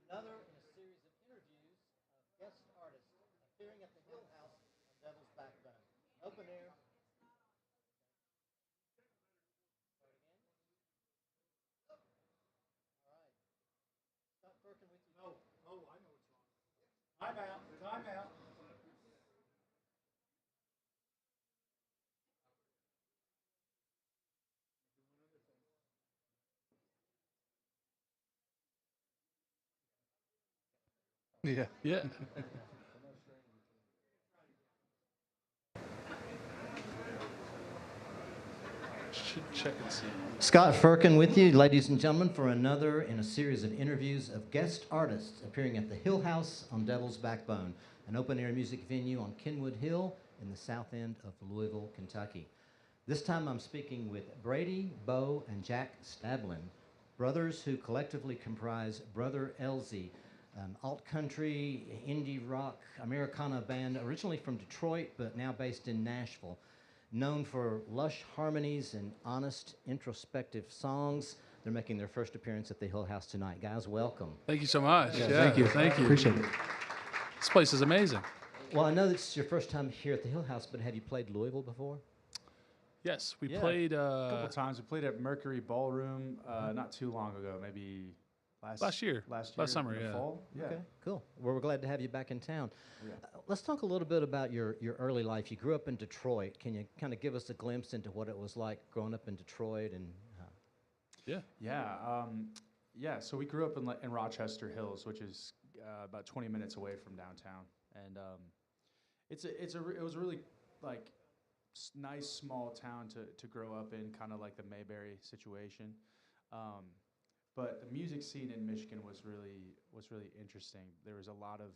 another in a series of interviews of guest artists appearing at the Hill House on Devil's Backbone. Open air. Start again. All right. Stop Furkin with you. Oh, I know what's wrong. Time out. Time out. Yeah. Yeah. Should check and see. Scott Furkin with you, ladies and gentlemen, for another in a series of interviews of guest artists appearing at the Hill House on Devil's Backbone, an open-air music venue on Kenwood Hill in the south end of Louisville, Kentucky. This time I'm speaking with Brady, Beau, and Jack Stablein, brothers who collectively comprise Brother Elsey, an alt-country, indie rock, Americana band originally from Detroit but now based in Nashville. Known for lush harmonies and honest, introspective songs, they're making their first appearance at the Hill House tonight. Guys, welcome. Thank you so much. Yeah, Thank you. Appreciate it. This place is amazing. Well, I know it's your first time here at the Hill House, but have you played Louisville before? Yes, we Yeah, played a couple times. We played at Mercury Ballroom not too long ago, maybe last year. Last Summer, in the yeah. fall. Yeah. Okay, cool. Well, we're glad to have you back in town. Yeah. Let's talk a little bit about your early life. You grew up in Detroit. Can you kind of give us a glimpse into what it was like growing up in Detroit? And Yeah. So we grew up in Rochester Hills, which is about 20 minutes away from downtown, and it was a really like nice small town to grow up in, kind of like the Mayberry situation. But the music scene in Michigan was really interesting. There was a lot of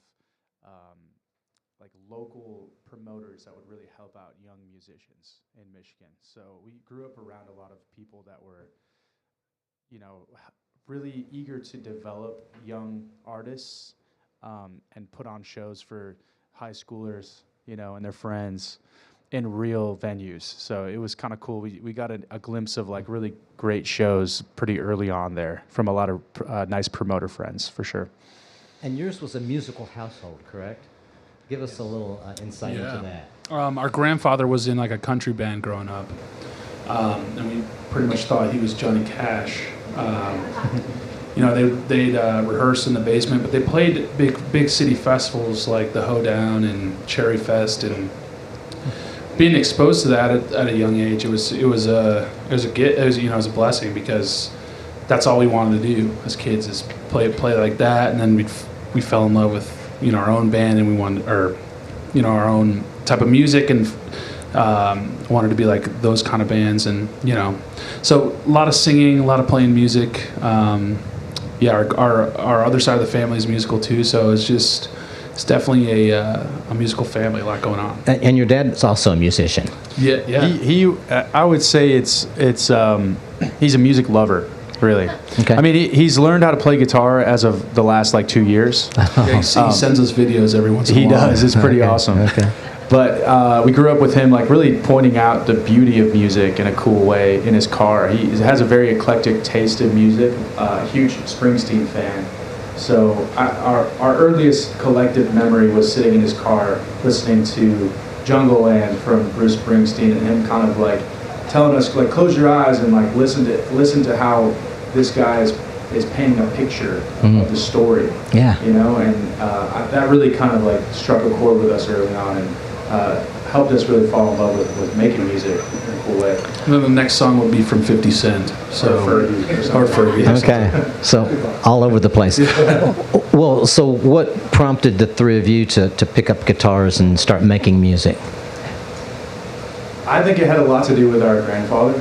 like local promoters that would really help out young musicians in Michigan. So we grew up around a lot of people that were, really eager to develop young artists and put on shows for high schoolers, and their friends in real venues. So it was kind of cool. We got a glimpse of like really great shows pretty early on there from a lot of nice promoter friends, for sure. and yours was a musical household, correct? Give us a little insight into that. Our grandfather was in like a country band growing up, and we pretty much thought he was Johnny Cash. They'd rehearse in the basement, but they played big city festivals like the Hoedown and Cherry Fest, and being exposed to that at a young age, it was a blessing, because that's all we wanted to do as kids is play like that, and then we fell in love with our own band, and we wanted our own type of music, and wanted to be like those kind of bands, and so a lot of singing, a lot of playing music. Our other side of the family is musical too, so it's definitely a musical family, a lot going on. And your dad is also a musician. Yeah. He I would say it's he's a music lover, really. Okay. I mean, he's learned how to play guitar as of the last like 2 years. He sends us videos every once in a He while. does. It's pretty awesome. Okay. But we grew up with him like really pointing out the beauty of music in a cool way in his car. He has a very eclectic taste in music, huge Springsteen fan. So our earliest collective memory was sitting in his car listening to Jungle Land from Bruce Springsteen, and him kind of like telling us like close your eyes and like listen to how this guy is painting a picture of the story. Yeah. And that really kind of like struck a chord with us early on, and helped us really fall in love with making music in a cool way. And then the next song would be from 50 Cent. Or Fergie. Okay, so all over the place. Well, so what prompted the three of you to pick up guitars and start making music? I think it had a lot to do with our grandfather.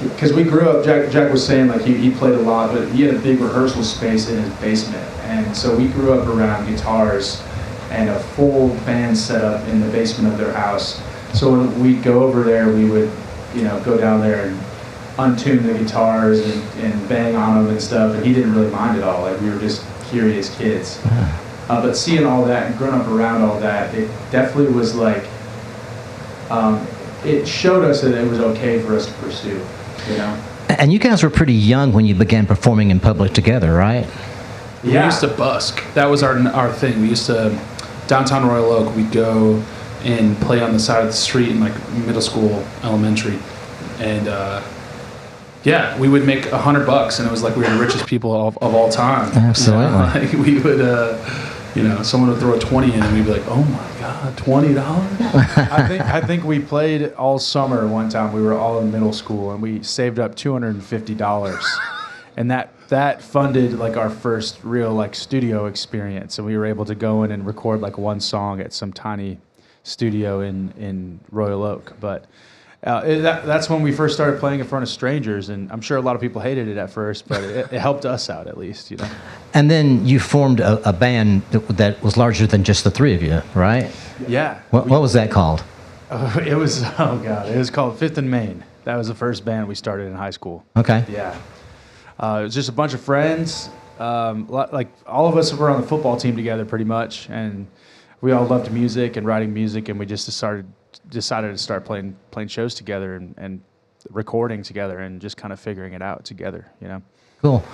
Because we grew up, Jack was saying like he played a lot, but he had a big rehearsal space in his basement. And so we grew up around guitars and a full band setup in the basement of their house. So when we'd go over there, we would, go down there and untune the guitars and bang on them and stuff. And he didn't really mind at all. Like we were just curious kids. But seeing all that and growing up around all that, it definitely was like, it showed us that it was okay for us to pursue, And you guys were pretty young when you began performing in public together, right? We used to busk. That was our thing. We used to, downtown Royal Oak, we'd go and play on the side of the street in like middle school, elementary. And yeah, we would make $100 and it was like we were the richest people of all time. Absolutely. You know? Like we would, someone would throw a 20 in and we'd be like, oh my God, $20? I think we played all summer one time. We were all in middle school and we saved up $250. And that funded like our first real like studio experience. And we were able to go in and record like one song at some tiny studio in Royal Oak. But that's when we first started playing in front of strangers, and I'm sure a lot of people hated it at first, but it helped us out at least, you know. And then you formed a band that was larger than just the three of you, right? Yeah. What was that called? It was called Fifth and Main. That was the first band we started in high school. Okay. Yeah. It was just a bunch of friends. Like all of us were on the football team together pretty much, and we all loved music and writing music, and we just decided to start playing shows together and recording together and just kind of figuring it out together, you know. Cool.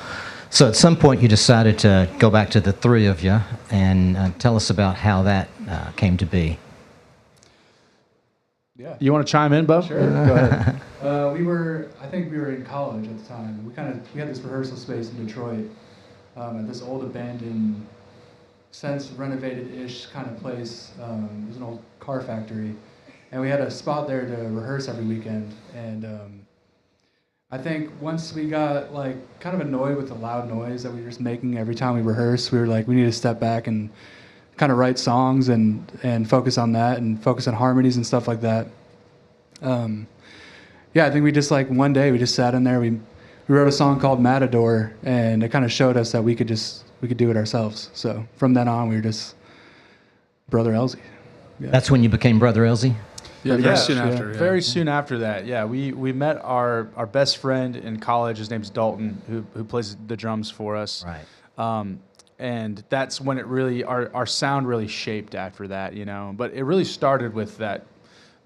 So at some point you decided to go back to the three of you and tell us about how that came to be. Yeah. You want to chime in, Beau? Sure. Go ahead. I think we were in college at the time. We had this rehearsal space in Detroit at this old abandoned, since renovated-ish kind of place. It was an old car factory. And we had a spot there to rehearse every weekend. And I think once we got like kind of annoyed with the loud noise that we were just making every time we rehearsed, we were like, we need to step back and kind of write songs and focus on that and focus on harmonies and stuff like that. Yeah, I think we just like one day we just sat in there, we wrote a song called Matador, and it kind of showed us that we could do it ourselves. So from then on, we were just Brother Elsey. Yeah. That's when you became Brother Elsey? Yeah, very soon after. Yeah. Very soon after that, yeah. We met our best friend in college. His name's Dalton, who plays the drums for us. Right. And that's when it really our sound really shaped after that, you know. But it really started with that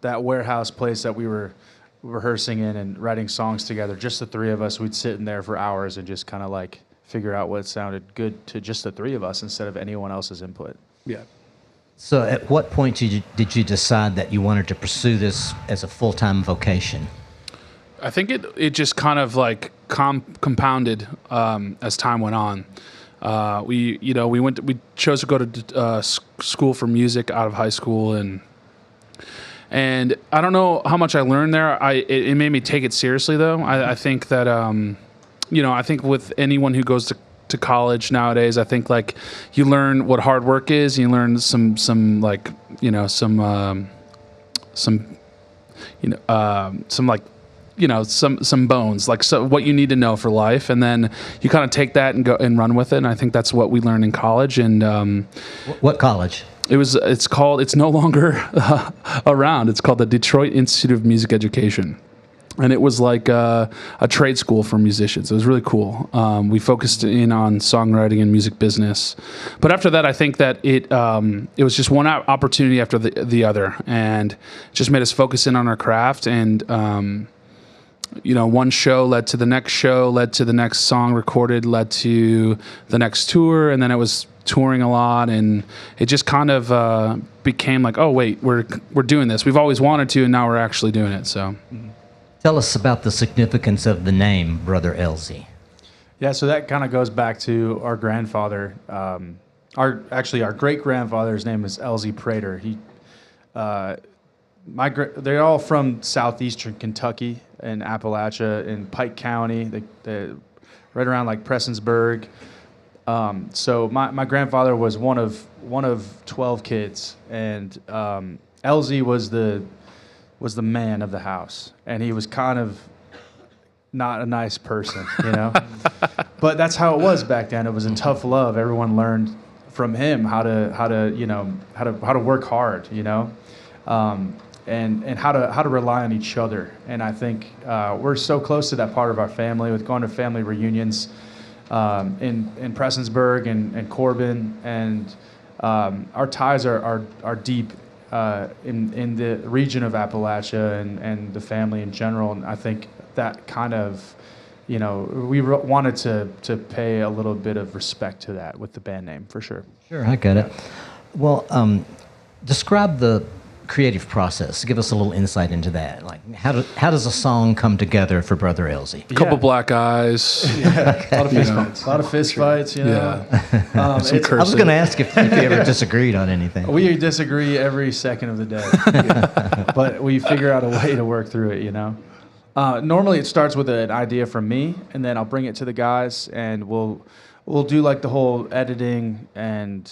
warehouse place that we were rehearsing in and writing songs together. Just the three of us. We'd sit in there for hours and just kind of like figure out what sounded good to just the three of us instead of anyone else's input. Yeah. So at what point did you decide that you wanted to pursue this as a full-time vocation? I think it just kind of like compounded as time went on. We chose to go to school for music out of high school, and I don't know how much I learned there. It made me take it seriously though. I think that I think with anyone who goes to college nowadays, I think like you learn what hard work is. You learn some bones, like so what you need to know for life, and then you kind of take that and go and run with it. And I think that's what we learned in college. And What college? It's no longer around. It's called the Detroit Institute of Music Education. And it was like a trade school for musicians. It was really cool. We focused in on songwriting and music business. But after that, I think that it was just one opportunity after the other, and just made us focus in on our craft. And one show led to the next show, led to the next song recorded, led to the next tour, and then it was touring a lot, and it just kind of became like, oh wait, we're doing this. We've always wanted to, and now we're actually doing it. So. Tell us about the significance of the name Brother Elsey. Yeah, so that kind of goes back to our grandfather. Our great-grandfather's name is Elsey Prater. They're all from southeastern Kentucky and Appalachia in Pike County, they right around like Prestonsburg. So my grandfather was one of 12 kids, and Elsey was the man of the house, and he was kind of not a nice person, you know. But that's how it was back then. It was in tough love. Everyone learned from him how to work hard, you know, and how to rely on each other. And I think we're so close to that part of our family with going to family reunions in Prestonsburg and Corbin, and our ties are deep. In the region of Appalachia and the family in general, and I think that kind of, we wanted to pay a little bit of respect to that with the band name, for sure. Sure, I get it. Well, describe the creative process. Give us a little insight into that. Like, how does a song come together for Brother Elsey? A couple black eyes. A lot of fist fights. A lot of fist fights, Yeah. I was going to ask if you ever disagreed on anything. We disagree every second of the day, but we figure out a way to work through it, Normally it starts with an idea from me, and then I'll bring it to the guys, and we'll do like the whole editing and,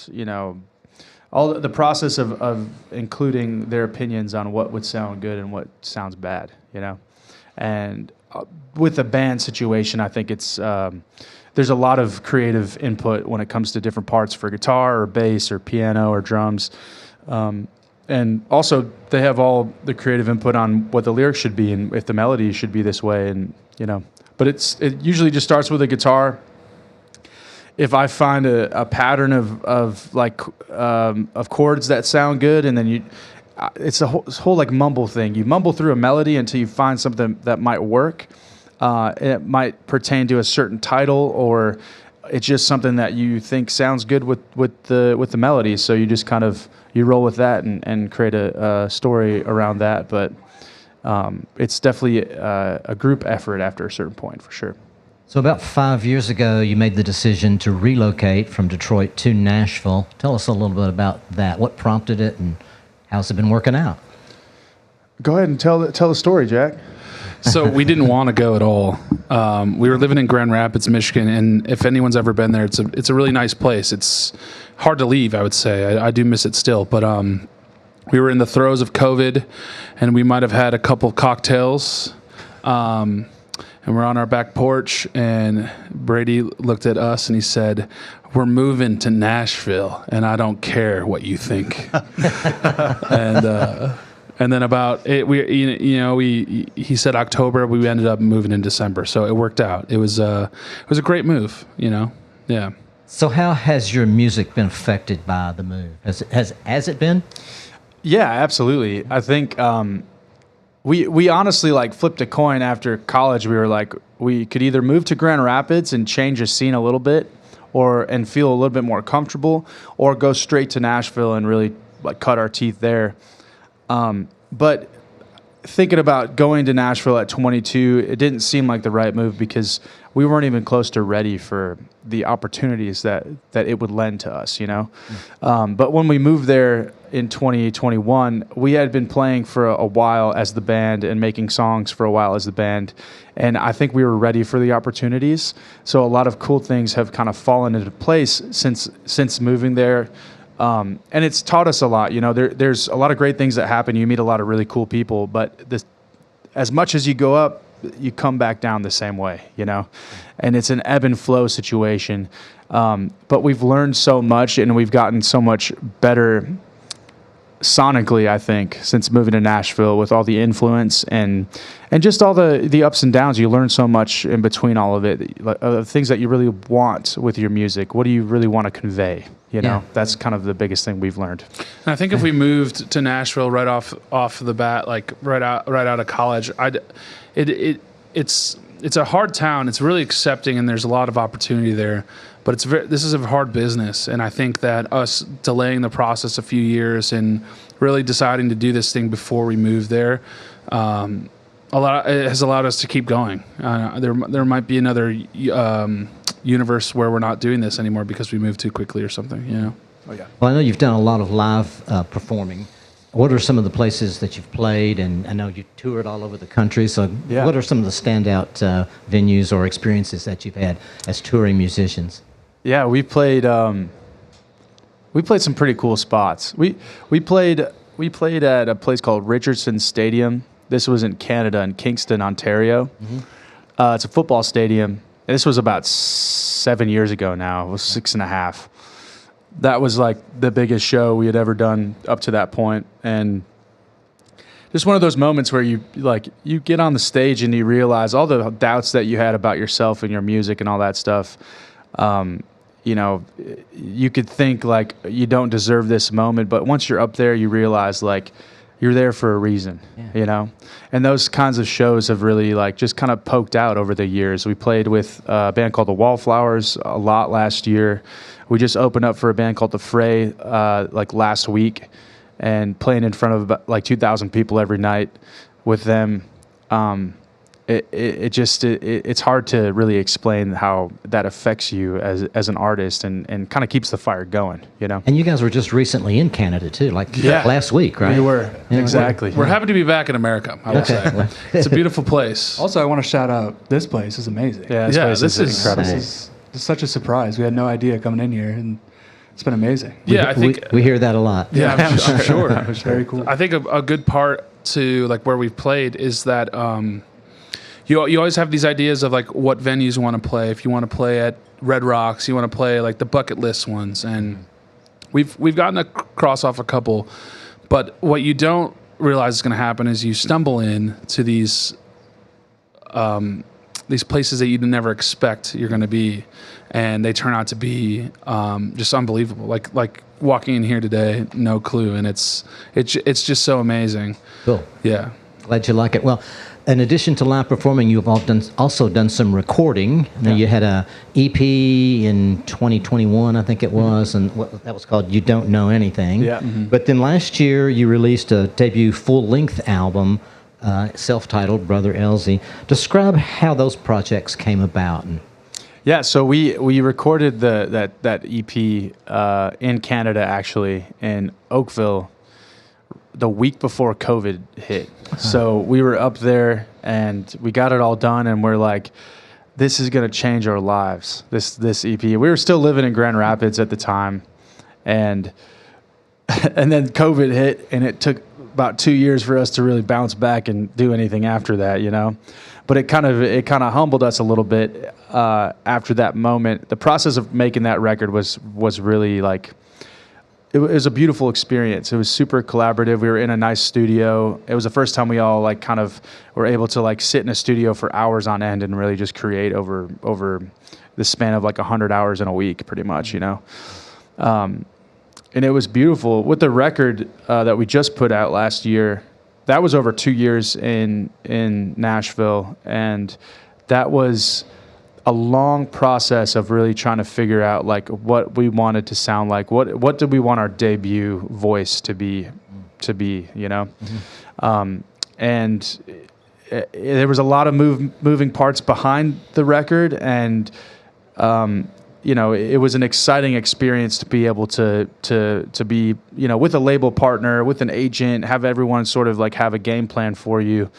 all the process of including their opinions on what would sound good and what sounds bad, And with the band situation, I think it's there's a lot of creative input when it comes to different parts for guitar or bass or piano or drums. And also they have all the creative input on what the lyrics should be and if the melody should be this way, and But it usually just starts with a guitar. If I find a pattern of chords that sound good, and then it's a whole like mumble thing. You mumble through a melody until you find something that might work. It might pertain to a certain title, or it's just something that you think sounds good with the melody. So you just kind of you roll with that and create a story around that. But it's definitely a group effort after a certain point, for sure. So about 5 years ago, you made the decision to relocate from Detroit to Nashville. Tell us a little bit about that. What prompted it, and how's it been working out? Go ahead and tell the story, Jack. So we didn't want to go at all. We were living in Grand Rapids, Michigan, and if anyone's ever been there, it's a really nice place. It's hard to leave, I would say. I do miss it still, but we were in the throes of COVID, and we might have had a couple cocktails. And we're on our back porch, and Brady looked at us and he said, "We're moving to Nashville, and I don't care what you think." And then about it, he said October. We ended up moving in December, so it worked out. It was a great move, Yeah. So how has your music been affected by the move? Has it been? Yeah, absolutely. I think. We honestly flipped a coin after college. We were like, we could either move to Grand Rapids and change the scene a little bit, and feel a little bit more comfortable, or go straight to Nashville and really cut our teeth there. But thinking about going to Nashville at 22, it didn't seem like the right move because we weren't even close to ready for the opportunities that it would lend to us, But when we moved there in 2021, we had been playing for a while as the band and making songs for a while as the band. And I think we were ready for the opportunities. So a lot of cool things have kind of fallen into place since moving there. And it's taught us a lot. There's a lot of great things that happen. You meet a lot of really cool people, but as much as you go up, you come back down the same way, and it's an ebb and flow situation. But we've learned so much, and we've gotten so much better sonically, I think, since moving to Nashville with all the influence and just all the ups and downs. You learn so much in between all of it, things that you really want with your music. What do you really want to convey? That's kind of the biggest thing we've learned. And I think if we moved to Nashville right off the bat, right out of college, it's a hard town. It's really accepting, and there's a lot of opportunity there. But this is a hard business, and I think that us delaying the process a few years and really deciding to do this thing before we moved there, it has allowed us to keep going. There might be another universe where we're not doing this anymore because we moved too quickly or something. Oh yeah. Well, I know you've done a lot of live performing. What are some of the places that you've played? And I know you toured all over the country. So Yeah. What are some of the standout venues or experiences that you've had as touring musicians? Yeah, we played some pretty cool spots. We played at a place called Richardson Stadium. This was in Canada, in Kingston, Ontario. Mm-hmm. It's a football stadium. This was about 7 years ago now. It was 6.5. That was the biggest show we had ever done up to that point. And just one of those moments where you get on the stage and you realize all the doubts that you had about yourself and your music and all that stuff. You could think you don't deserve this moment, but once you're up there, you realize you're there for a reason, you know? And those kinds of shows have really like just kind of poked out over the years. We played with a band called the Wallflowers a lot last year. We just opened up for a band called The Fray like last week, and playing in front of about, like 2,000 people every night with them. It's hard to really explain how that affects you as an artist and kind of keeps the fire going, you know? And you guys were just recently in Canada too, like last week, right? We were, exactly. We're happy to be back in America, I would say. It's a beautiful place. Also, I want to shout out, this place is amazing. Yeah, this is incredible. This is such a surprise. We had no idea coming in here, and it's been amazing. Yeah, I think we hear that a lot. Yeah, I'm sure. It's very cool. I think a good part to like where we've played is that you always have these ideas of like what venues you want to play. If you want to play at Red Rocks, you want to play like the bucket list ones, and we've gotten across off a couple. But what you don't realize is going to happen is you stumble in to these places that you never expect you're going to be, and they turn out to be just unbelievable. Like walking in here today, no clue, and it's just so amazing. Cool. Yeah. Glad you like it. Well, in addition to live performing, you've also done some recording. Now, you had a EP in 2021, I think it was, and that was called You Don't Know Anything. Yeah. But then last year, you released a debut full-length album, self-titled Brother Elsey. Describe how those projects came about. Yeah, so we recorded that EP in Canada, actually, in Oakville, the week before COVID hit. So we were up there and we got it all done, and we're like, this is going to change our lives, this EP. We were still living in Grand Rapids at the time, and then COVID hit, and it took about 2 years for us to really bounce back and do anything after that, you know. But it kind of humbled us a little bit after that moment. The process of making that record was really like, it was a beautiful experience. It was super collaborative. We were in a nice studio. It was the first time we all like kind of were able to like sit in a studio for hours on end and really just create over the span of like 100 hours in a week, pretty much, you know. And it was beautiful. With the record that we just put out last year, that was over 2 years in Nashville, and that was a long process of really trying to figure out like what we wanted to sound like, what did we want our debut voice to be, you know. And there was a lot of moving parts behind the record, and you know, it was an exciting experience to be able to be, you know, with a label partner, with an agent, have everyone sort of like have a game plan for you,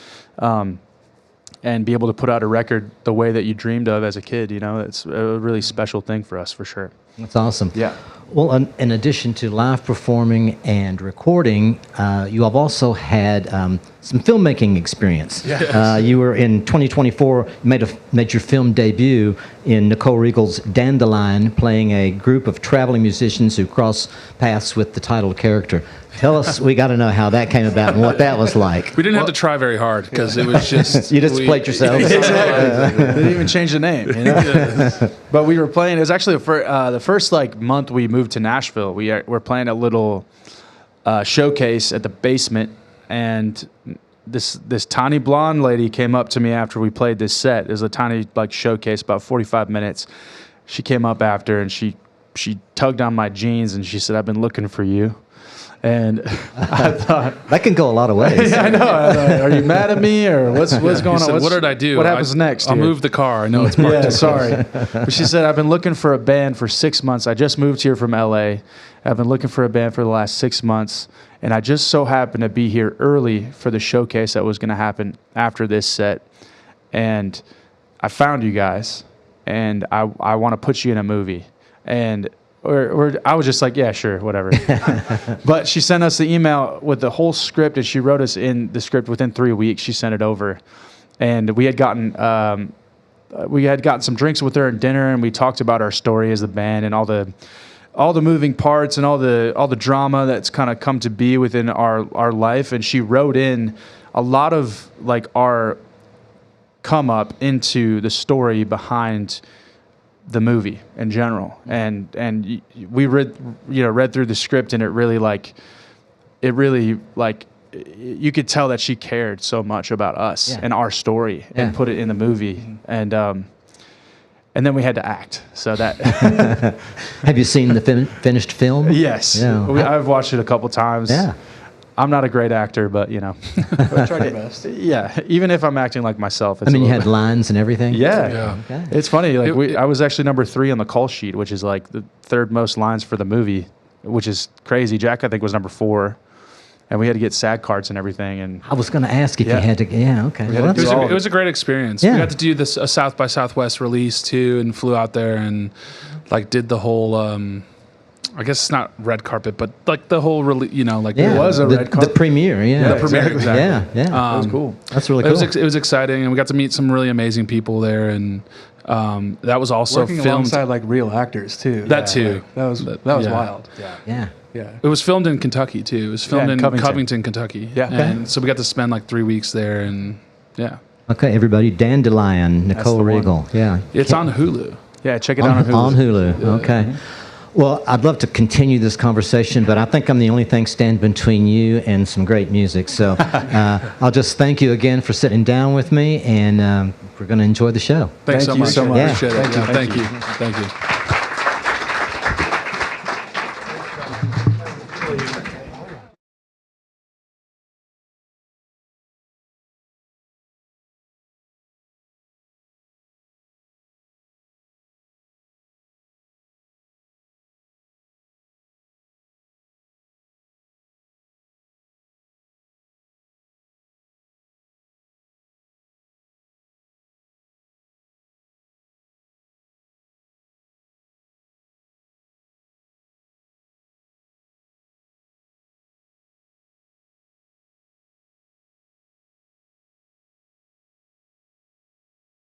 and be able to put out a record the way that you dreamed of as a kid. You know, it's a really special thing for us, for sure. That's awesome. Yeah. Well, in addition to live performing and recording, you have also had some filmmaking experience. Yes. You were in 2024, made your film debut in Nicole Riegel's Dandelion, playing a group of traveling musicians who cross paths with the title character. Tell us, we got to know how that came about and what that was like. We didn't have to try very hard because it was just... You just played yourself. Exactly. They didn't even change the name, you know? But we were playing, it was actually the first like month we moved to Nashville. We're playing a little showcase at the basement, and this tiny blonde lady came up to me after we played this set. It was a tiny like showcase, about 45 minutes. She came up after, and she tugged on my jeans, and she said, "I've been looking for you." And I thought, that can go a lot of ways. yeah, I know. I thought, are you mad at me, or what's going on? What did I do? What happens next? I'll here? move the car. I know it's parked. Yeah, sorry. But she said, I've been looking for a band for 6 months. I just moved here from LA. I've been looking for a band for the last 6 months, and I just so happened to be here early for the showcase that was going to happen after this set. And I found you guys, and I want to put you in a movie. And or I was just like, yeah, sure, whatever. But she sent us the email with the whole script, and she wrote us in the script within 3 weeks. She sent it over, and we had gotten some drinks with her and dinner, and we talked about our story as the band and all the moving parts and all the drama that's kind of come to be within our life. And she wrote in a lot of like our come up into the story behind the movie in general, and we read through the script, and it really you could tell that she cared so much about us Yeah. and our story and Yeah. put it in the movie. And then we had to act. So that Have you seen the finished film? yes, Yeah. I've watched it a couple times. Yeah. I'm not a great actor, but But tried your best. yeah. Even if I'm acting like myself, it's I mean, a you little had lines and everything? bit- yeah. Yeah. Okay. It's funny. Like It- I was actually number 3 on the call sheet, which is like the third most lines for the movie, which is crazy. Jack, I think, was number 4, and we had to get SAG cards and everything. And I was going to ask if Yeah. you had to. Yeah, okay. had Well, to that's- It was, all a, of it was a great experience. Yeah. We got to do this a South by Southwest release too, and flew out there and like did the whole. I guess it's not red carpet, but like the whole yeah. was a the, red carpet. The premiere, yeah. Yeah, the premiere, exactly. Yeah, yeah. that was cool. That's really It cool. was exciting, and we got to meet some really amazing people there, and that was also Working filmed. alongside like real actors too. That too. Like, that was yeah. wild. Yeah. yeah. Yeah. It was filmed in Kentucky too. It was filmed in in Covington. Covington, Kentucky. Yeah. Okay. And so we got to spend like 3 weeks there, and yeah, Okay, everybody. Dandelion, Nicole the one. Regal. Yeah. it's on Hulu. Yeah, check it out on Hulu. On Hulu. Okay. Well, I'd love to continue this conversation, but I think I'm the only thing standing between you and some great music. So I'll just thank you again for sitting down with me, and we're going to enjoy the show. Thanks Thank so you much. so much. I appreciate it. Yeah. Yeah, thank you. Thank you.